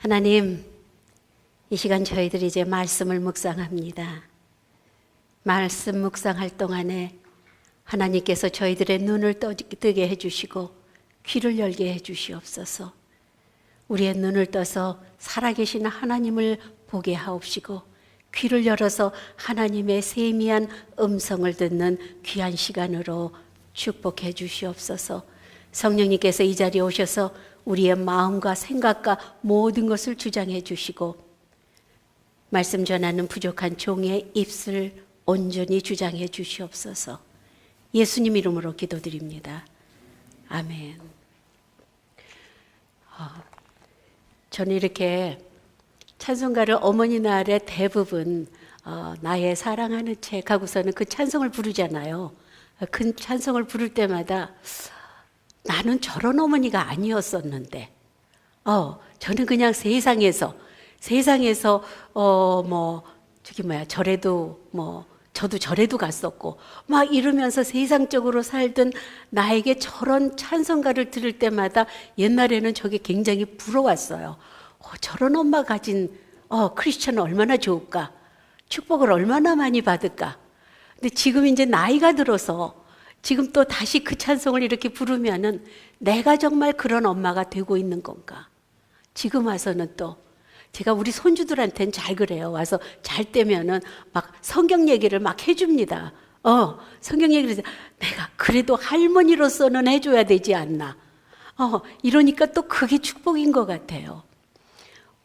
하나님, 이 시간 저희들이 이제 말씀을 묵상합니다. 말씀 묵상할 동안에 하나님께서 저희들의 눈을 뜨게 해주시고 귀를 열게 해주시옵소서. 우리의 눈을 떠서 살아계신 하나님을 보게 하옵시고 귀를 열어서 하나님의 세미한 음성을 듣는 귀한 시간으로 축복해 주시옵소서. 성령님께서 이 자리에 오셔서 우리의 마음과 생각과 모든 것을 주장해 주시고 말씀 전하는 부족한 종의 입술 온전히 주장해 주시옵소서. 예수님 이름으로 기도드립니다. 아멘. 저는 이렇게 찬송가를 어머니 날에 대부분 나의 사랑하는 책 하고서는 그 찬송을 부르잖아요. 그 찬송을 부를 때마다 나는 저런 어머니가 아니었었는데 저는 그냥 세상에서 저도 절에도 갔었고 막 이러면서 세상적으로 살던 나에게 저런 찬송가를 들을 때마다 옛날에는 저게 굉장히 부러웠어요. 저런 엄마 가진 크리스천은 얼마나 좋을까? 축복을 얼마나 많이 받을까? 근데 지금 이제 나이가 들어서 지금 또 다시 그 찬송을 이렇게 부르면은 내가 정말 그런 엄마가 되고 있는 건가? 지금 와서는 또 제가 우리 손주들한테는 잘 그래요. 와서 잘 때면은 막 성경 얘기를 막 해줍니다. 성경 얘기를 해서 내가 그래도 할머니로서는 해줘야 되지 않나. 이러니까 또 그게 축복인 것 같아요.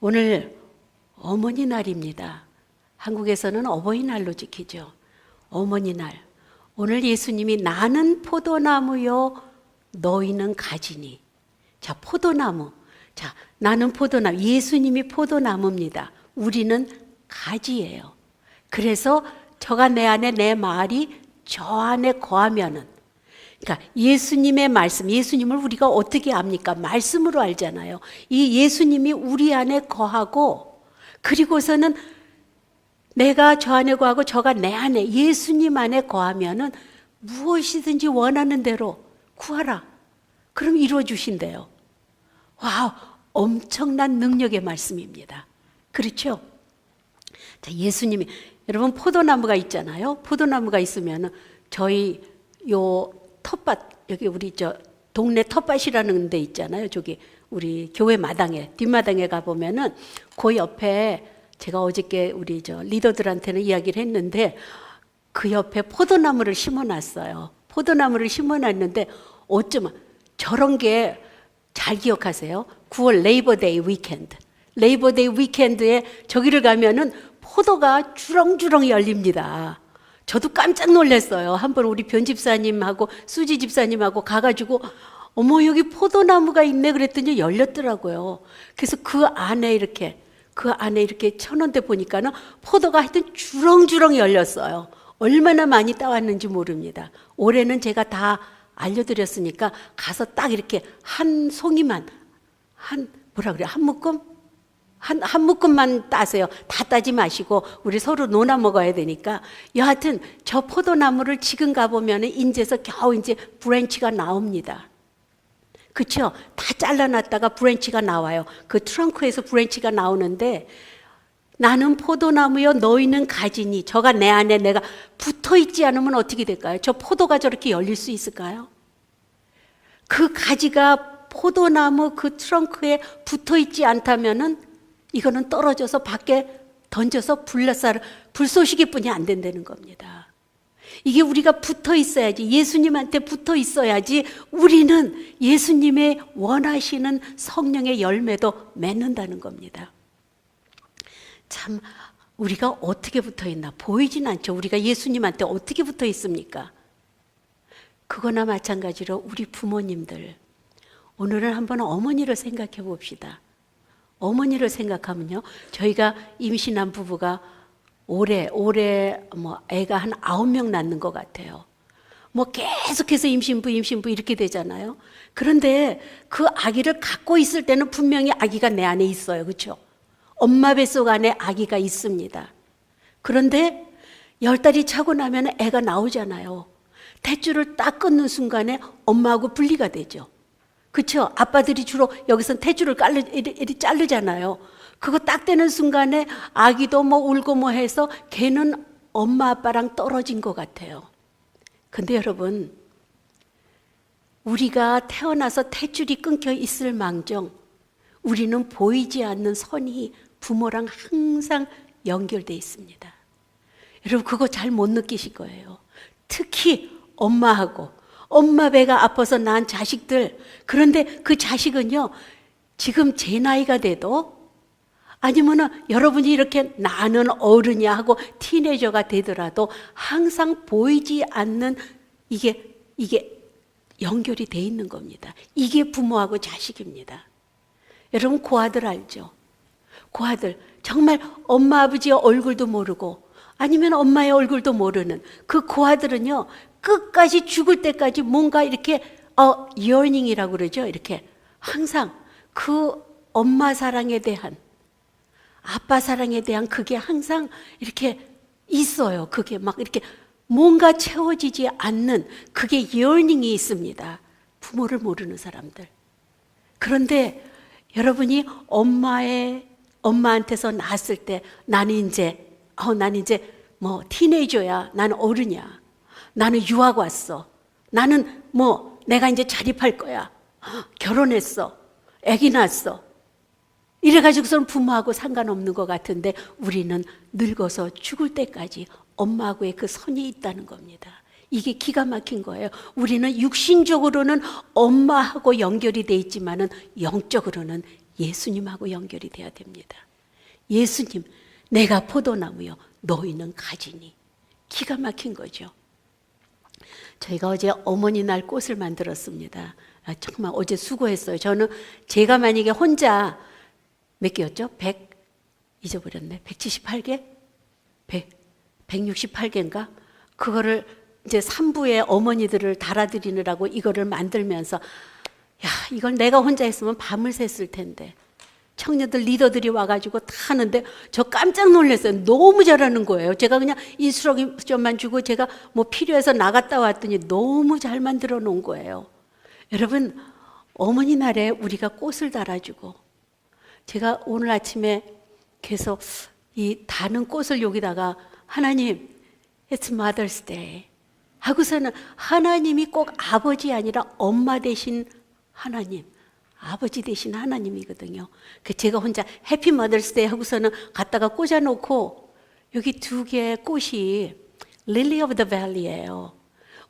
오늘 어머니 날입니다. 한국에서는 어버이날로 지키죠. 어머니 날. 오늘 예수님이 나는 포도나무요 너희는 가지니. 자, 포도나무. 자, 나는 포도나무. 예수님이 포도나무입니다. 우리는 가지예요. 그래서 저가 내 안에 내 말이 저 안에 거하면은, 그러니까 예수님의 말씀, 예수님을 우리가 어떻게 압니까? 말씀으로 알잖아요. 이 예수님이 우리 안에 거하고 그리고서는 내가 저 안에 거하고 저가 내 안에 예수님 안에 거하면은 무엇이든지 원하는 대로 구하라. 그럼 이루어 주신대요. 와우, 엄청난 능력의 말씀입니다. 그렇죠? 자, 예수님이 여러분 포도나무가 있잖아요. 포도나무가 있으면은 저희 요 텃밭 여기 우리 동네 텃밭이라는 데 있잖아요. 저기 우리 교회 마당에 뒷마당에 가 보면은 그 옆에 제가 어저께 우리 리더들한테는 이야기를 했는데 그 옆에 포도나무를 심어놨어요. 포도나무를 심어놨는데 어쩌면 저런 게 잘 기억하세요. 9월 레이버데이 위켄드. 레이버데이 위켄드에 저기를 가면은 포도가 주렁주렁 열립니다. 저도 깜짝 놀랐어요. 한번 우리 변 집사님하고 수지 집사님하고 가가지고 어머 여기 포도나무가 있네 그랬더니 열렸더라고요. 그래서 그 안에 이렇게 쳐놓은데 보니까는 포도가 하여튼 주렁주렁 열렸어요. 얼마나 많이 따왔는지 모릅니다. 올해는 제가 다 알려드렸으니까 가서 딱 이렇게 한 송이만 한 묶음만 따세요. 다 따지 마시고 우리 서로 논아 먹어야 되니까. 여하튼 저 포도나무를 지금 가보면은 인제서 겨우 이제 브랜치가 나옵니다. 그렇죠? 다 잘라놨다가 브랜치가 나와요. 그 트렁크에서 브랜치가 나오는데 나는 포도나무요 너희는 가지니. 저가 내 안에 내가 붙어있지 않으면 어떻게 될까요? 저 포도가 저렇게 열릴 수 있을까요? 그 가지가 포도나무 그 트렁크에 붙어있지 않다면은 이거는 떨어져서 밖에 던져서 불쏘시개 뿐이 안 된다는 겁니다. 이게 우리가 붙어 있어야지, 예수님한테 붙어 있어야지 우리는 예수님의 원하시는 성령의 열매도 맺는다는 겁니다. 참 우리가 어떻게 붙어 있나 보이진 않죠. 우리가 예수님한테 어떻게 붙어 있습니까? 그거나 마찬가지로 우리 부모님들, 오늘은 한번 어머니를 생각해 봅시다. 어머니를 생각하면요, 저희가 임신한 부부가 올해 애가 한 9명 낳는 것 같아요. 계속해서 임신부 이렇게 되잖아요. 그런데 그 아기를 갖고 있을 때는 분명히 아기가 내 안에 있어요. 그렇죠? 엄마 뱃속 안에 아기가 있습니다. 그런데 10달이 차고 나면 애가 나오잖아요. 탯줄을 딱 끊는 순간에 엄마하고 분리가 되죠. 그쵸? 아빠들이 주로 여기서 탯줄을 이리 자르잖아요. 그거 딱 되는 순간에 아기도 뭐 울고 뭐 해서 걔는 엄마 아빠랑 떨어진 것 같아요. 근데 여러분, 우리가 태어나서 탯줄이 끊겨 있을 망정 우리는 보이지 않는 선이 부모랑 항상 연결돼 있습니다. 여러분 그거 잘 못 느끼실 거예요. 특히 엄마하고 엄마 배가 아파서 낳은 자식들, 그런데 그 자식은요 지금 제 나이가 돼도 아니면은 여러분이 이렇게 나는 어른이야 하고 티네이저가 되더라도 항상 보이지 않는 이게 연결이 돼 있는 겁니다. 이게 부모하고 자식입니다. 여러분 고아들 알죠? 고아들 정말 엄마 아버지의 얼굴도 모르고 아니면 엄마의 얼굴도 모르는 그 고아들은요 끝까지 죽을 때까지 뭔가 이렇게 yearning이라고 그러죠. 이렇게 항상 그 엄마 사랑에 대한 아빠 사랑에 대한 그게 항상 이렇게 있어요. 그게 막 이렇게 뭔가 채워지지 않는 그게 yearning이 있습니다. 부모를 모르는 사람들. 그런데 여러분이 엄마한테서 낳았을 때 나는 이제 뭐 티네이저야. 나는 어른이야. 나는 유학 왔어. 나는 뭐 내가 이제 자립할 거야. 결혼했어. 아기 낳았어. 이래가지고서는 부모하고 상관없는 것 같은데 우리는 늙어서 죽을 때까지 엄마하고의 그 선이 있다는 겁니다. 이게 기가 막힌 거예요. 우리는 육신적으로는 엄마하고 연결이 돼 있지만은 영적으로는 예수님하고 연결이 돼야 됩니다. 예수님, 내가 포도나무요, 너희는 가지니. 기가 막힌 거죠. 저희가 어제 어머니 날 꽃을 만들었습니다. 정말 어제 수고했어요. 저는 제가 만약에 혼자 몇 개였죠? 100 잊어버렸네. 178개? 168개인가? 그거를 이제 3부에 어머니들을 달아드리느라고 이거를 만들면서 야, 이걸 내가 혼자 했으면 밤을 샜을 텐데 청년들 리더들이 와가지고 다 하는데 저 깜짝 놀랐어요. 너무 잘하는 거예요. 제가 그냥 인스트럭션만 주고 제가 뭐 필요해서 나갔다 왔더니 너무 잘 만들어 놓은 거예요. 여러분 어머니 날에 우리가 꽃을 달아주고 제가 오늘 아침에 계속 이 다는 꽃을 여기다가 하나님 It's Mother's Day 하고서는 하나님이 꼭 아버지 아니라 엄마 대신 하나님, 아버지 대신 하나님이거든요. 제가 혼자 해피 머더스 데이 하고서는 갖다가 꽂아놓고 여기 2개의 꽃이 Lily of the Valley예요.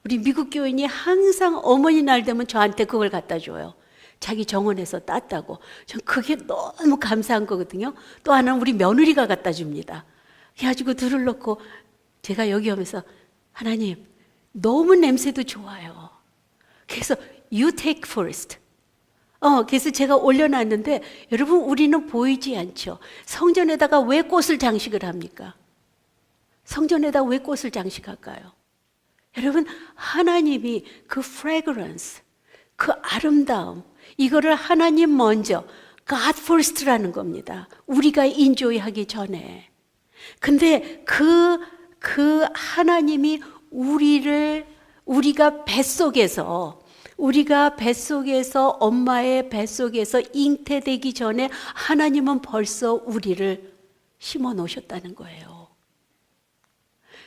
우리 미국 교인이 항상 어머니 날 되면 저한테 그걸 갖다 줘요. 자기 정원에서 땄다고. 전 그게 너무 감사한 거거든요. 또 하나는 우리 며느리가 갖다 줍니다. 그래가지고 들을 놓고 제가 여기 오면서 하나님 너무 냄새도 좋아요. 그래서 You take first. 그래서 제가 올려놨는데 여러분 우리는 보이지 않죠. 성전에다가 왜 꽃을 장식을 합니까? 성전에다 왜 꽃을 장식할까요? 여러분 하나님이 그 fragrance, 그 아름다움 이거를 하나님 먼저 God first라는 겁니다. 우리가 인조이하기 전에. 근데 그 하나님이 우리가 뱃속에서 엄마의 뱃속에서 잉태되기 전에 하나님은 벌써 우리를 심어 놓으셨다는 거예요.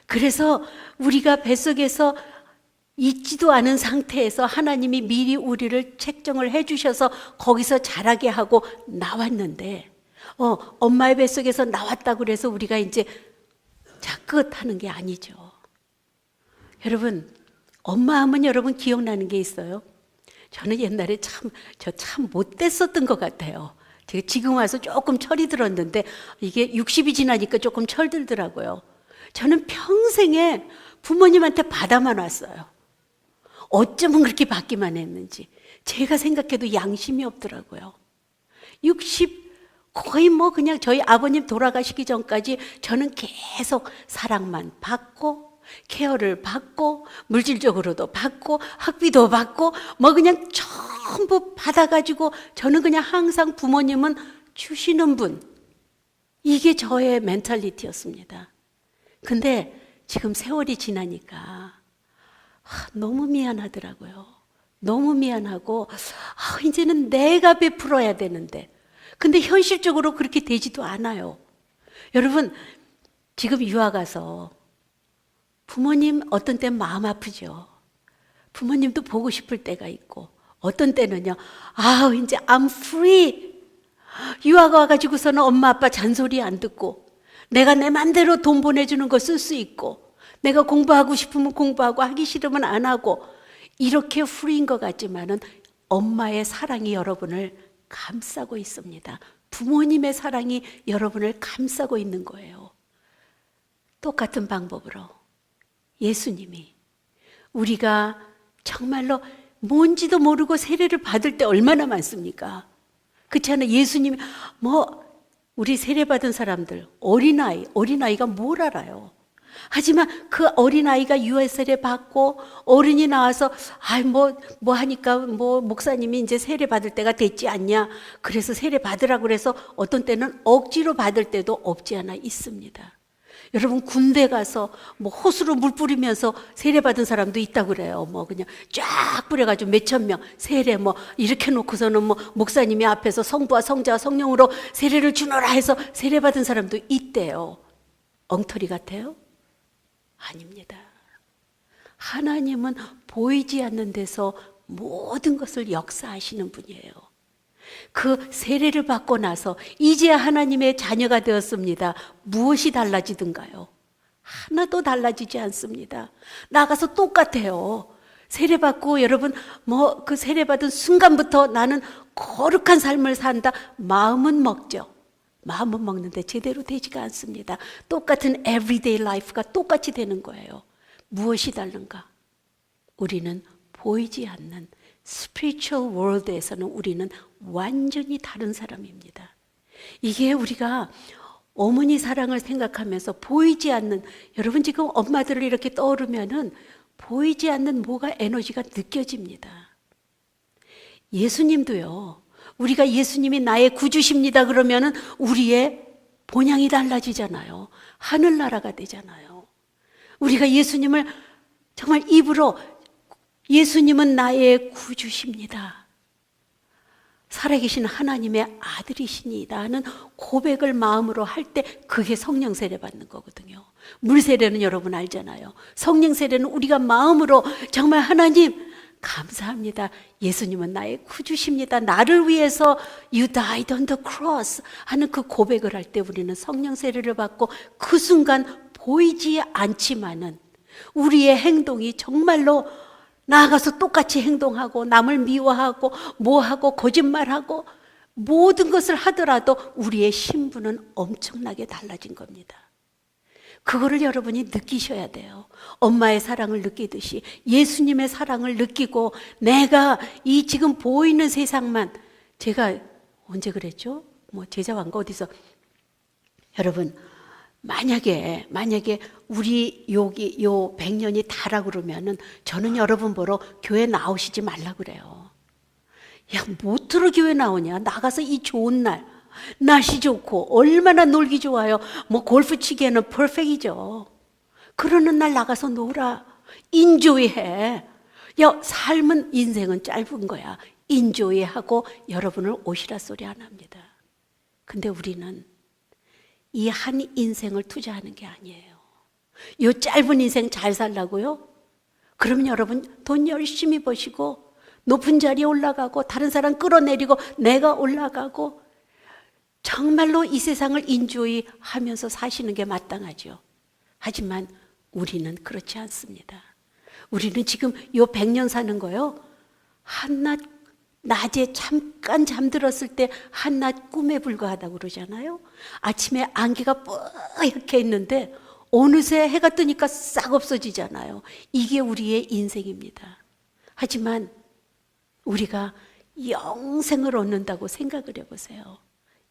그래서 우리가 뱃속에서 있지도 않은 상태에서 하나님이 미리 우리를 책정을 해주셔서 거기서 자라게 하고 나왔는데 엄마의 뱃속에서 나왔다고 그래서 우리가 이제 자 끝 하는 게 아니죠. 여러분 엄마 하면 여러분 기억나는 게 있어요? 저는 옛날에 참 못됐었던 것 같아요. 제가 지금 와서 조금 철이 들었는데 이게 60이 지나니까 조금 철들더라고요. 저는 평생에 부모님한테 받아만 왔어요. 어쩌면 그렇게 받기만 했는지. 제가 생각해도 양심이 없더라고요. 60 거의 뭐 그냥 저희 아버님 돌아가시기 전까지 저는 계속 사랑만 받고 케어를 받고 물질적으로도 받고 학비도 받고 뭐 그냥 전부 받아가지고 저는 그냥 항상 부모님은 주시는 분, 이게 저의 멘탈리티였습니다. 근데 지금 세월이 지나니까 너무 미안하더라고요. 너무 미안하고 이제는 내가 베풀어야 되는데 근데 현실적으로 그렇게 되지도 않아요. 여러분 지금 유학 가서 부모님 어떤 때는 마음 아프죠. 부모님도 보고 싶을 때가 있고 어떤 때는요 이제 I'm free 유학 와가지고서는 엄마 아빠 잔소리 안 듣고 내가 내 맘대로 돈 보내주는 거 쓸 수 있고 내가 공부하고 싶으면 공부하고 하기 싫으면 안 하고 이렇게 프리인 것 같지만은 엄마의 사랑이 여러분을 감싸고 있습니다. 부모님의 사랑이 여러분을 감싸고 있는 거예요. 똑같은 방법으로 예수님이 우리가 정말로 뭔지도 모르고 세례를 받을 때 얼마나 많습니까? 그렇지 않아요? 예수님이 우리 세례 받은 사람들 어린아이가 뭘 알아요? 하지만 그 어린아이가 유아세례 받고 어른이 나와서 뭐 하니까 목사님이 이제 세례 받을 때가 됐지 않냐 그래서 세례 받으라고 그래서 어떤 때는 억지로 받을 때도 없지 않아 있습니다. 여러분 군대 가서 호수로 물 뿌리면서 세례 받은 사람도 있다고 그래요. 그냥 쫙 뿌려가지고 몇천 명 세례 이렇게 놓고서는 목사님이 앞에서 성부와 성자와 성령으로 세례를 주노라 해서 세례 받은 사람도 있대요. 엉터리 같아요? 아닙니다. 하나님은 보이지 않는 데서 모든 것을 역사하시는 분이에요. 그 세례를 받고 나서 이제 하나님의 자녀가 되었습니다. 무엇이 달라지든가요? 하나도 달라지지 않습니다. 나가서 똑같아요. 세례받고 여러분 그 세례받은 순간부터 나는 거룩한 삶을 산다. 마음은 먹죠. 마음은 먹는데 제대로 되지가 않습니다. 똑같은 everyday life가 똑같이 되는 거예요. 무엇이 다른가? 우리는 보이지 않는 spiritual world에서는 우리는 완전히 다른 사람입니다. 이게 우리가 어머니 사랑을 생각하면서 보이지 않는 여러분 지금 엄마들을 이렇게 떠오르면은 보이지 않는 뭐가 에너지가 느껴집니다. 예수님도요. 우리가 예수님이 나의 구주십니다 그러면은 우리의 본향이 달라지잖아요. 하늘나라가 되잖아요. 우리가 예수님을 정말 입으로 예수님은 나의 구주십니다. 살아계신 하나님의 아들이시니다 하는 고백을 마음으로 할 때 그게 성령 세례 받는 거거든요. 물 세례는 여러분 알잖아요. 성령 세례는 우리가 마음으로 정말 하나님 감사합니다. 예수님은 나의 구주십니다. 나를 위해서 You died on the cross 하는 그 고백을 할 때 우리는 성령 세례를 받고 그 순간 보이지 않지만은 우리의 행동이 정말로 나아가서 똑같이 행동하고 남을 미워하고 뭐하고 거짓말하고 모든 것을 하더라도 우리의 신분은 엄청나게 달라진 겁니다. 그거를 여러분이 느끼셔야 돼요. 엄마의 사랑을 느끼듯이 예수님의 사랑을 느끼고 내가 이 지금 보이는 세상만 제가 언제 그랬죠? 제자왕가 어디서 여러분 만약에 우리 여기 요 100년이 다라 그러면은 저는 여러분 보러 교회 나오시지 말라 그래요. 야, 뭐들어 교회 나오냐? 나가서 이 좋은 날 날씨 좋고 얼마나 놀기 좋아요. 골프 치기에는 퍼펙이죠. 그러는 날 나가서 놀아. 인조이해. 야, 삶은 인생은 짧은 거야. 인조이하고 여러분을 오시라 소리 안 합니다. 근데 우리는 이 한 인생을 투자하는 게 아니에요. 이 짧은 인생 잘 살라고요? 그러면 여러분 돈 열심히 버시고 높은 자리에 올라가고 다른 사람 끌어내리고 내가 올라가고 정말로 이 세상을 인조이 하면서 사시는 게 마땅하죠. 하지만 우리는 그렇지 않습니다. 우리는 지금 요 100년 사는 거요. 한낮 낮에 잠깐 잠들었을 때 한낮 꿈에 불과하다고 그러잖아요. 아침에 안개가 뽀얗게 있는데 어느새 해가 뜨니까 싹 없어지잖아요. 이게 우리의 인생입니다. 하지만 우리가 영생을 얻는다고 생각을 해보세요.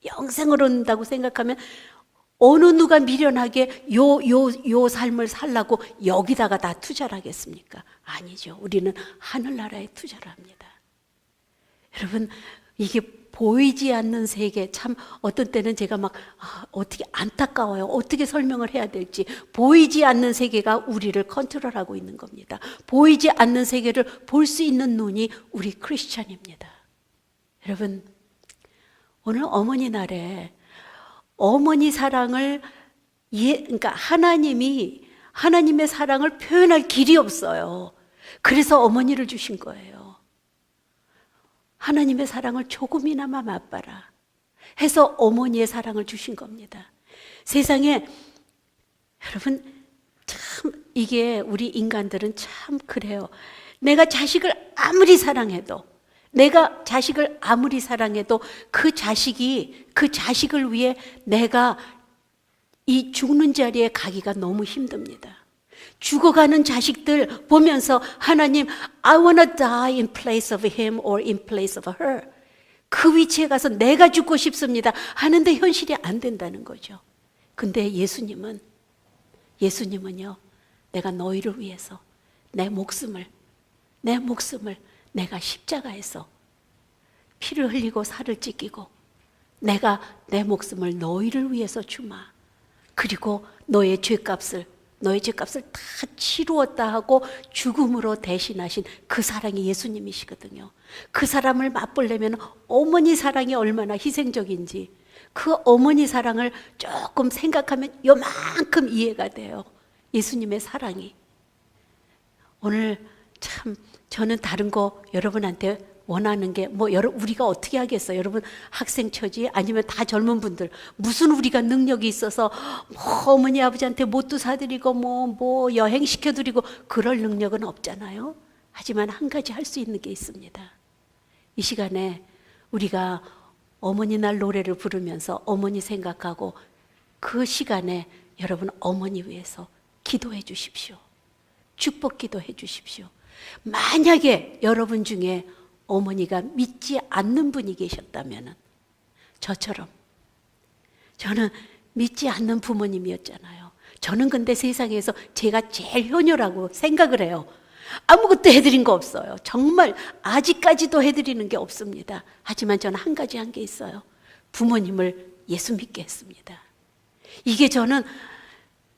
영생을 얻는다고 생각하면 어느 누가 미련하게 요 삶을 살라고 여기다가 다 투자를 하겠습니까? 아니죠. 우리는 하늘나라에 투자를 합니다. 여러분 이게 보이지 않는 세계, 참 어떤 때는 제가 막 어떻게 안타까워요. 어떻게 설명을 해야 될지. 보이지 않는 세계가 우리를 컨트롤하고 있는 겁니다. 보이지 않는 세계를 볼 수 있는 눈이 우리 크리스찬입니다. 여러분, 오늘 어머니 날에 어머니 사랑을 그러니까 하나님의 사랑을 표현할 길이 없어요. 그래서 어머니를 주신 거예요. 하나님의 사랑을 조금이나마 맛봐라 해서 어머니의 사랑을 주신 겁니다. 세상에 여러분 참 이게 우리 인간들은 참 그래요. 내가 자식을 아무리 사랑해도 그 자식을 위해 내가 이 죽는 자리에 가기가 너무 힘듭니다. 죽어가는 자식들 보면서 하나님, I wanna die in place of him or in place of her. 그 위치에 가서 내가 죽고 싶습니다 하는데 현실이 안 된다는 거죠. 근데 예수님은요, 내가 너희를 위해서 내 목숨을 내가 십자가에서 피를 흘리고 살을 찢기고 내가 내 목숨을 너희를 위해서 주마. 그리고 너의 죄값을 다 치루었다 하고 죽음으로 대신하신 그 사랑이 예수님이시거든요. 그 사람을 맛보려면 어머니 사랑이 얼마나 희생적인지 그 어머니 사랑을 조금 생각하면 요만큼 이해가 돼요. 예수님의 사랑이. 오늘 참 저는 다른 거 여러분한테 원하는 게 우리가 어떻게 하겠어요? 여러분 학생 처지 아니면 다 젊은 분들 무슨 우리가 능력이 있어서 어머니 아버지한테 못도 사드리고 뭐 여행 시켜드리고 그럴 능력은 없잖아요. 하지만 한 가지 할 수 있는 게 있습니다. 이 시간에 우리가 어머니 날 노래를 부르면서 어머니 생각하고 그 시간에 여러분 어머니 위해서 기도해 주십시오. 축복 기도해 주십시오. 만약에 여러분 중에 어머니가 믿지 않는 분이 계셨다면 저처럼 저는 믿지 않는 부모님이었잖아요. 저는 근데 세상에서 제가 제일 효녀라고 생각을 해요. 아무것도 해드린 거 없어요. 정말 아직까지도 해드리는 게 없습니다. 하지만 저는 한 가지 한 게 있어요. 부모님을 예수 믿게 했습니다. 이게 저는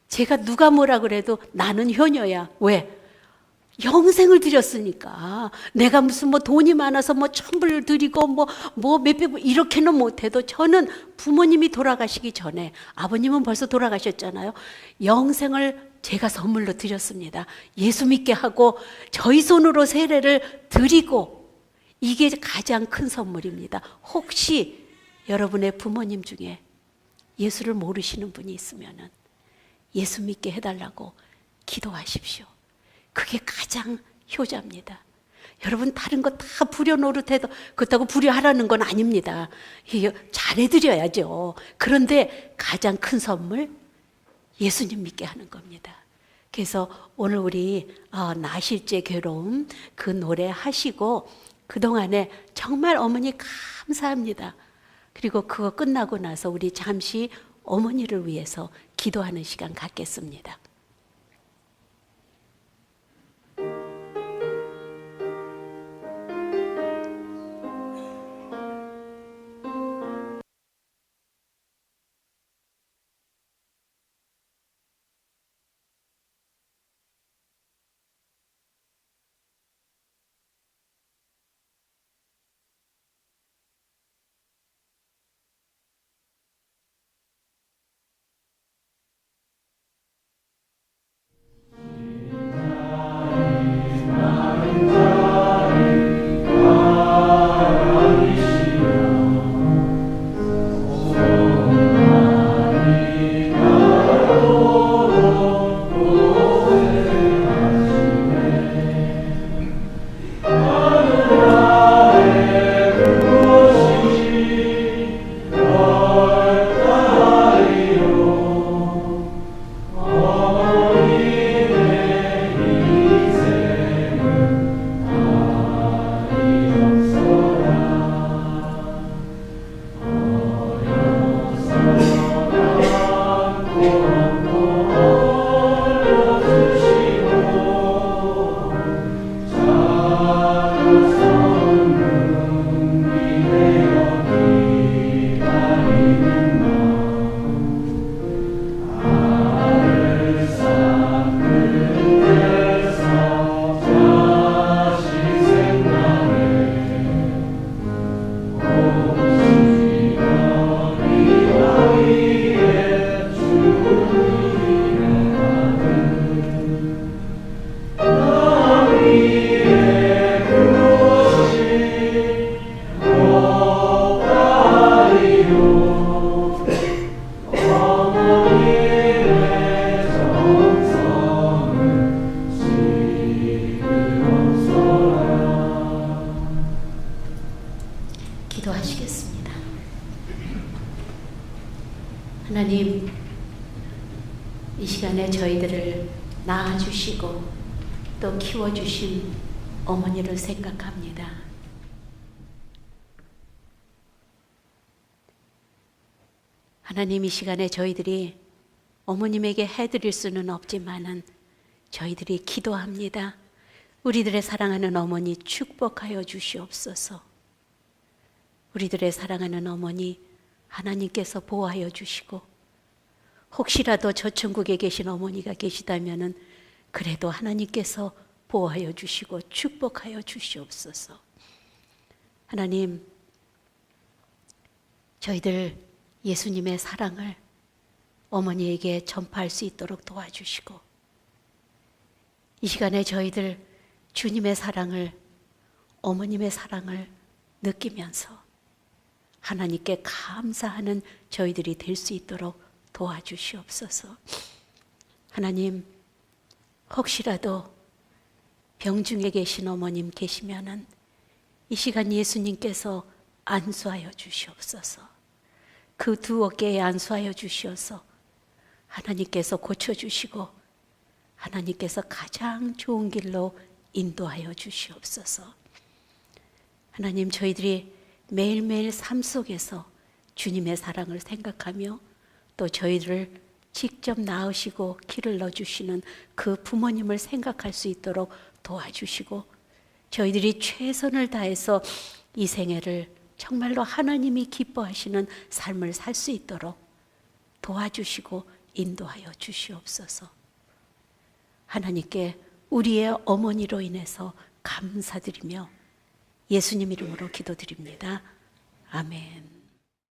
제가 누가 뭐라 그래도 나는 효녀야. 왜? 영생을 드렸으니까. 내가 무슨 돈이 많아서 천불을 드리고 몇백 불 이렇게는 못해도 저는 부모님이 돌아가시기 전에 아버님은 벌써 돌아가셨잖아요. 영생을 제가 선물로 드렸습니다. 예수 믿게 하고 저희 손으로 세례를 드리고 이게 가장 큰 선물입니다. 혹시 여러분의 부모님 중에 예수를 모르시는 분이 있으면 예수 믿게 해달라고 기도하십시오. 그게 가장 효자입니다. 여러분 다른 거 다 불효 노릇해도 그렇다고 불효하라는 건 아닙니다. 잘해드려야죠. 그런데 가장 큰 선물 예수님 믿게 하는 겁니다. 그래서 오늘 우리 나실제 괴로움 그 노래 하시고 그동안에 정말 어머니 감사합니다. 그리고 그거 끝나고 나서 우리 잠시 어머니를 위해서 기도하는 시간 갖겠습니다. 하나님, 이 시간에 저희들을 낳아주시고 또 키워주신 어머니를 생각합니다. 하나님, 이 시간에 저희들이 어머님에게 해드릴 수는 없지만은 저희들이 기도합니다. 우리들의 사랑하는 어머니 축복하여 주시옵소서. 우리들의 사랑하는 어머니 하나님께서 보호하여 주시고, 혹시라도 저 천국에 계신 어머니가 계시다면은 그래도 하나님께서 보호하여 주시고 축복하여 주시옵소서. 하나님, 저희들 예수님의 사랑을 어머니에게 전파할 수 있도록 도와주시고, 이 시간에 저희들 주님의 사랑을, 어머님의 사랑을 느끼면서 하나님께 감사하는 저희들이 될 수 있도록 도와주시옵소서. 하나님, 혹시라도 병중에 계신 어머님 계시면은 이 시간 예수님께서 안수하여 주시옵소서. 그 두 어깨에 안수하여 주시어서 하나님께서 고쳐주시고 하나님께서 가장 좋은 길로 인도하여 주시옵소서. 하나님, 저희들이 매일매일 삶 속에서 주님의 사랑을 생각하며 또 저희들을 직접 낳으시고 키를 넣어주시는 그 부모님을 생각할 수 있도록 도와주시고, 저희들이 최선을 다해서 이 생애를 정말로 하나님이 기뻐하시는 삶을 살 수 있도록 도와주시고 인도하여 주시옵소서. 하나님께 우리의 어머니로 인해서 감사드리며 예수님 이름으로 기도드립니다. 아멘.